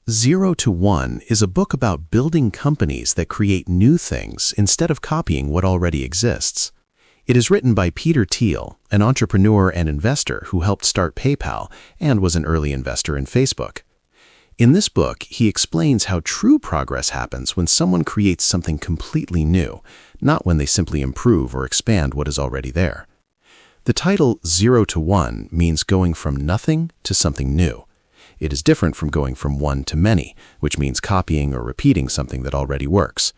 Zero to One is a book about building companies that create new things instead of copying what already exists. It is written by Thiel, an entrepreneur and investor who helped start PayPal and was an early investor in Facebook. In this book, he explains how true progress happens when someone creates something completely new, not when they simply improve or expand what is already there. The title Zero to One means going from nothing to something new. It is different from going from one to many, which means copying or repeating something that already works.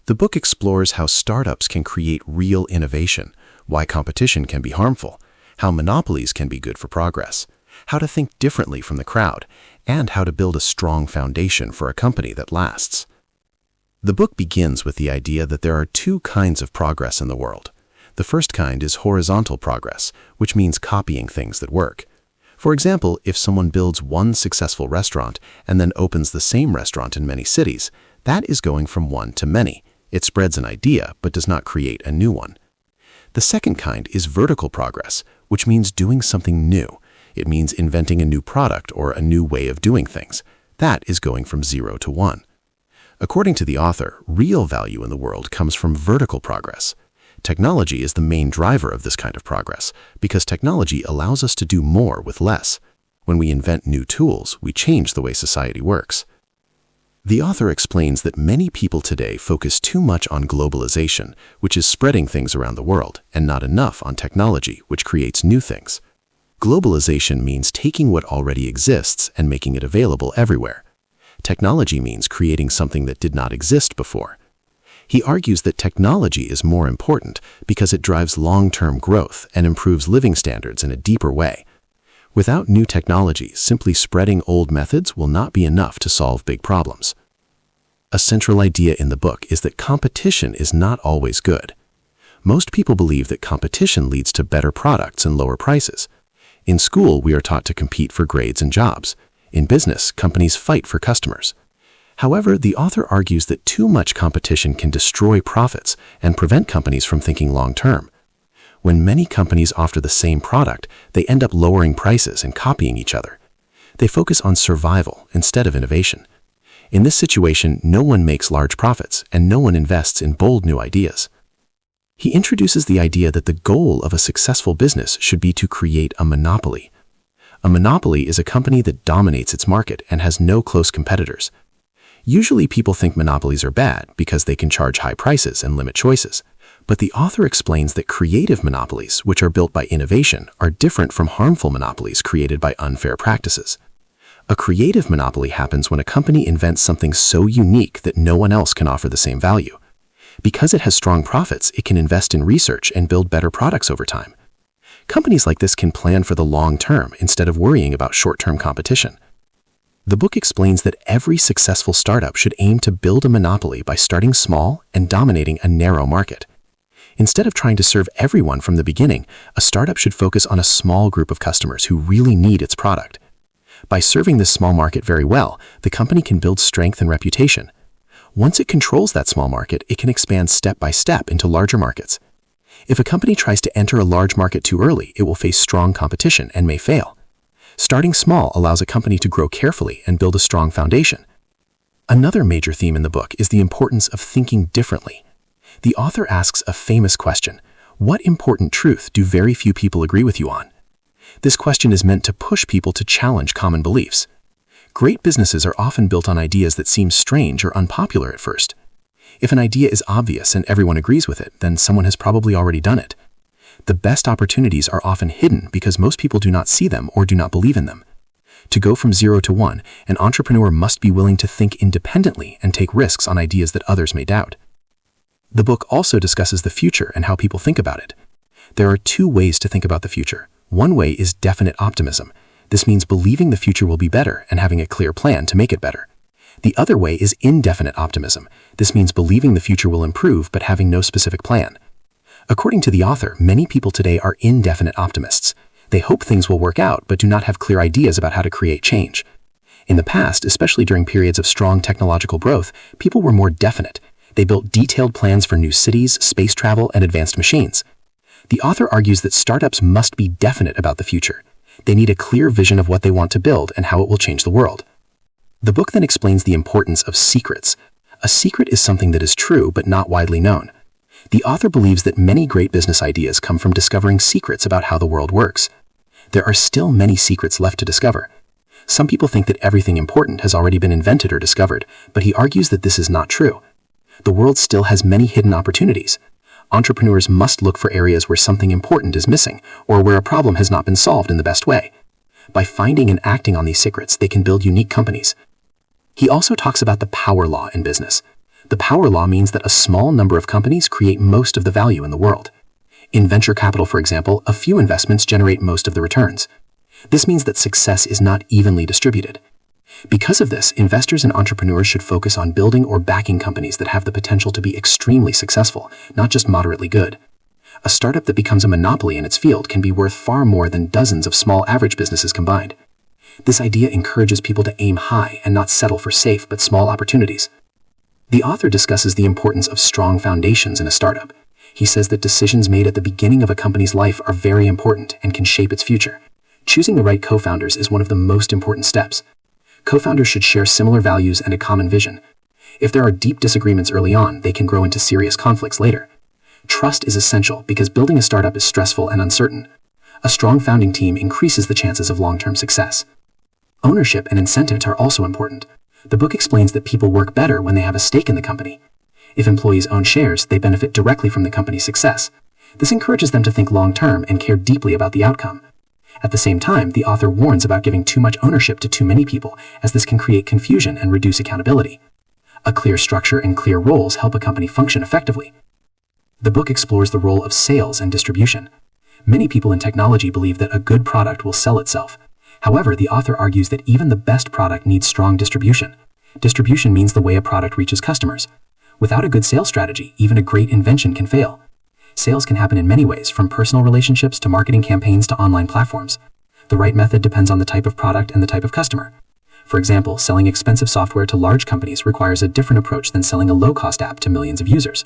The book explores how startups can create real innovation, why competition can be harmful, how monopolies can be good for progress, how to think differently from the crowd, and how to build a strong foundation for a company that lasts. The book begins with the idea that there are two kinds of progress in the world. The first kind is horizontal progress, which means copying things that work. For example, if someone builds one successful restaurant and then opens the same restaurant in many cities, that is going from one to many. It spreads an idea but does not create a new one. The second kind is vertical progress, which means doing something new. It means inventing a new product or a new way of doing things. That is going from zero to one. According to the author, real value in the world comes from vertical progress. Technology is the main driver of this kind of progress because technology allows us to do more with less. When we invent new tools, we change the way society works. The author explains that many people today focus too much on globalization, which is spreading things around the world, and not enough on technology, which creates new things. Globalization means taking what already exists and making it available everywhere. Technology means creating something that did not exist before. He argues that technology is more important because it drives long-term growth and improves living standards in a deeper way. Without new technology, simply spreading old methods will not be enough to solve big problems. A central idea in the book is that competition is not always good. Most people believe that competition leads to better products and lower prices. In school, we are taught to compete for grades and jobs. In business, companies fight for customers. However, the author argues that too much competition can destroy profits and prevent companies from thinking long-term. When many companies offer the same product, they end up lowering prices and copying each other. They focus on survival instead of innovation. In this situation, no one makes large profits and no one invests in bold new ideas. He introduces the idea that the goal of a successful business should be to create a monopoly. A monopoly is a company that dominates its market and has no close competitors. Usually people think monopolies are bad because they can charge high prices and limit choices. But the author explains that creative monopolies, which are built by innovation, are different from harmful monopolies created by unfair practices. A creative monopoly happens when a company invents something so unique that no one else can offer the same value. Because it has strong profits, it can invest in research and build better products over time. Companies like this can plan for the long term instead of worrying about short-term competition. The book explains that every successful startup should aim to build a monopoly by starting small and dominating a narrow market. Instead of trying to serve everyone from the beginning, a startup should focus on a small group of customers who really need its product. By serving this small market very well, the company can build strength and reputation. Once it controls that small market, it can expand step by step into larger markets. If a company tries to enter a large market too early, it will face strong competition and may fail. Starting small allows a company to grow carefully and build a strong foundation. Another major theme in the book is the importance of thinking differently. The author asks a famous question: what important truth do very few people agree with you on? This question is meant to push people to challenge common beliefs. Great businesses are often built on ideas that seem strange or unpopular at first. If an idea is obvious and everyone agrees with it, then someone has probably already done it. The best opportunities are often hidden because most people do not see them or do not believe in them. To go from zero to one, an entrepreneur must be willing to think independently and take risks on ideas that others may doubt. The book also discusses the future and how people think about it. There are two ways to think about the future. One way is definite optimism. This means believing the future will be better and having a clear plan to make it better. The other way is indefinite optimism. This means believing the future will improve but having no specific plan. According to the author, many people today are indefinite optimists. They hope things will work out but do not have clear ideas about how to create change. In the past, especially during periods of strong technological growth, people were more definite. They built detailed plans for new cities, space travel, and advanced machines. The author argues that startups must be definite about the future. They need a clear vision of what they want to build and how it will change the world. The book then explains the importance of secrets. A secret is something that is true but not widely known. The author believes that many great business ideas come from discovering secrets about how the world works. There are still many secrets left to discover. Some people think that everything important has already been invented or discovered, but he argues that this is not true. The world still has many hidden opportunities. Entrepreneurs must look for areas where something important is missing or where a problem has not been solved in the best way. By finding and acting on these secrets, they can build unique companies. He also talks about the power law in business. The power law means that a small number of companies create most of the value in the world. In venture capital, for example, a few investments generate most of the returns. This means that success is not evenly distributed. Because of this, investors and entrepreneurs should focus on building or backing companies that have the potential to be extremely successful, not just moderately good. A startup that becomes a monopoly in its field can be worth far more than dozens of small average businesses combined. This idea encourages people to aim high and not settle for safe but small opportunities. The author discusses the importance of strong foundations in a startup. He says that decisions made at the beginning of a company's life are very important and can shape its future. Choosing the right co-founders is one of the most important steps. Co-founders should share similar values and a common vision. If there are deep disagreements early on, they can grow into serious conflicts later. Trust is essential because building a startup is stressful and uncertain. A strong founding team increases the chances of long-term success. Ownership and incentives are also important. The book explains that people work better when they have a stake in the company. If employees own shares, they benefit directly from the company's success. This encourages them to think long-term and care deeply about the outcome. At the same time, the author warns about giving too much ownership to too many people, as this can create confusion and reduce accountability. A clear structure and clear roles help a company function effectively. The book explores the role of sales and distribution. Many people in technology believe that a good product will sell itself. However, the author argues that even the best product needs strong distribution. Distribution means the way a product reaches customers. Without a good sales strategy, even a great invention can fail. Sales can happen in many ways, from personal relationships to marketing campaigns to online platforms. The right method depends on the type of product and the type of customer. For example, selling expensive software to large companies requires a different approach than selling a low-cost app to millions of users.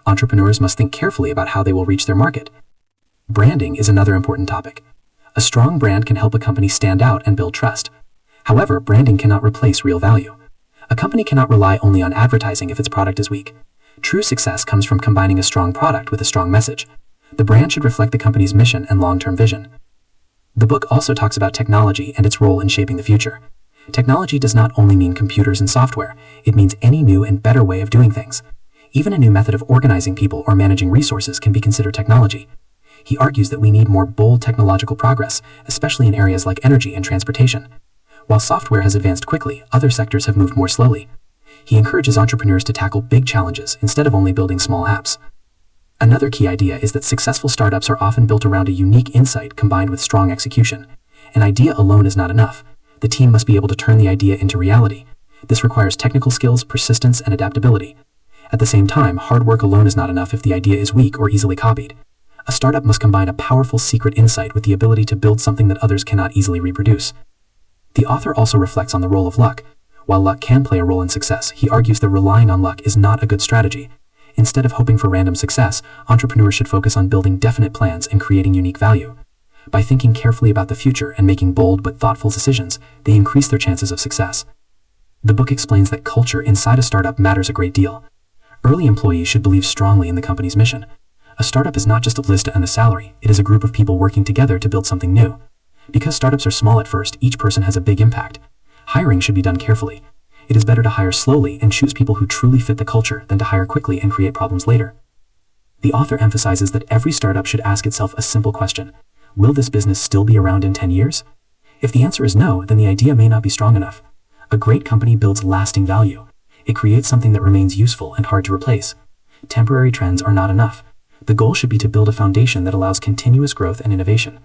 Entrepreneurs must think carefully about how they will reach their market. Branding is another important topic. A strong brand can help a company stand out and build trust. However, branding cannot replace real value. A company cannot rely only on advertising if its product is weak. True success comes from combining a strong product with a strong message. The brand should reflect the company's mission and long-term vision. The book also talks about technology and its role in shaping the future. Technology does not only mean computers and software, it means any new and better way of doing things. Even a new method of organizing people or managing resources can be considered technology. He argues that we need more bold technological progress, especially in areas like energy and transportation. While software has advanced quickly, other sectors have moved more slowly. He encourages entrepreneurs to tackle big challenges instead of only building small apps. Another key idea is that successful startups are often built around a unique insight combined with strong execution. An idea alone is not enough. The team must be able to turn the idea into reality. This requires technical skills, persistence, and adaptability. At the same time, hard work alone is not enough if the idea is weak or easily copied. A startup must combine a powerful secret insight with the ability to build something that others cannot easily reproduce. The author also reflects on the role of luck. While luck can play a role in success, he argues that relying on luck is not a good strategy. Instead of hoping for random success, entrepreneurs should focus on building definite plans and creating unique value. By thinking carefully about the future and making bold but thoughtful decisions, they increase their chances of success. The book explains that culture inside a startup matters a great deal. Early employees should believe strongly in the company's mission. A startup is not just a list and a salary, it is a group of people working together to build something new. Because startups are small at first, each person has a big impact. Hiring should be done carefully. It is better to hire slowly and choose people who truly fit the culture than to hire quickly and create problems later. The author emphasizes that every startup should ask itself a simple question: will this business still be around in 10 years? If the answer is no, then the idea may not be strong enough. A great company builds lasting value. It creates something that remains useful and hard to replace. Temporary trends are not enough. The goal should be to build a foundation that allows continuous growth and innovation.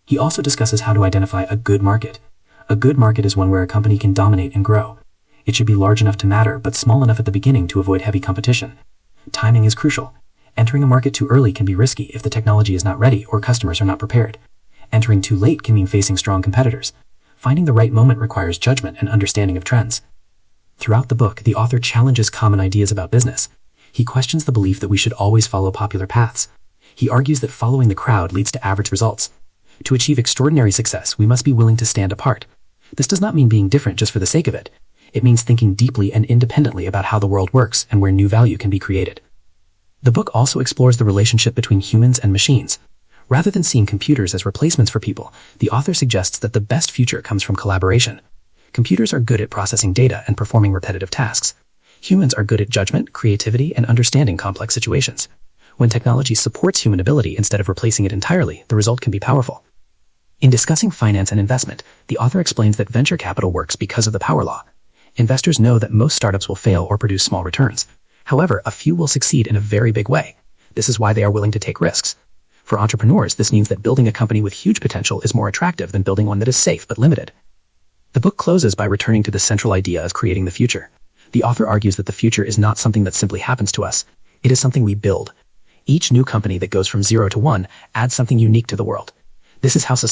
He also discusses how to identify a good market. A good market is one where a company can dominate and grow. It should be large enough to matter, but small enough at the beginning to avoid heavy competition. Timing is crucial. Entering a market too early can be risky if the technology is not ready or customers are not prepared. Entering too late can mean facing strong competitors. Finding the right moment requires judgment and understanding of trends. Throughout the book, the author challenges common ideas about business. He questions the belief that we should always follow popular paths. He argues that following the crowd leads to average results. To achieve extraordinary success, we must be willing to stand apart. This does not mean being different just for the sake of it. It means thinking deeply and independently about how the world works and where new value can be created. The book also explores the relationship between humans and machines. Rather than seeing computers as replacements for people, the author suggests that the best future comes from collaboration. Computers are good at processing data and performing repetitive tasks. Humans are good at judgment, creativity, and understanding complex situations. When technology supports human ability instead of replacing it entirely, the result can be powerful. In discussing finance and investment, the author explains that venture capital works because of the power law. Investors know that most startups will fail or produce small returns. However, a few will succeed in a very big way. This is why they are willing to take risks. For entrepreneurs, this means that building a company with huge potential is more attractive than building one that is safe but limited. The book closes by returning to the central idea of creating the future. The author argues that the future is not something that simply happens to us. It is something we build. Each new company that goes from 0 to 1 adds something unique to the world. This is how society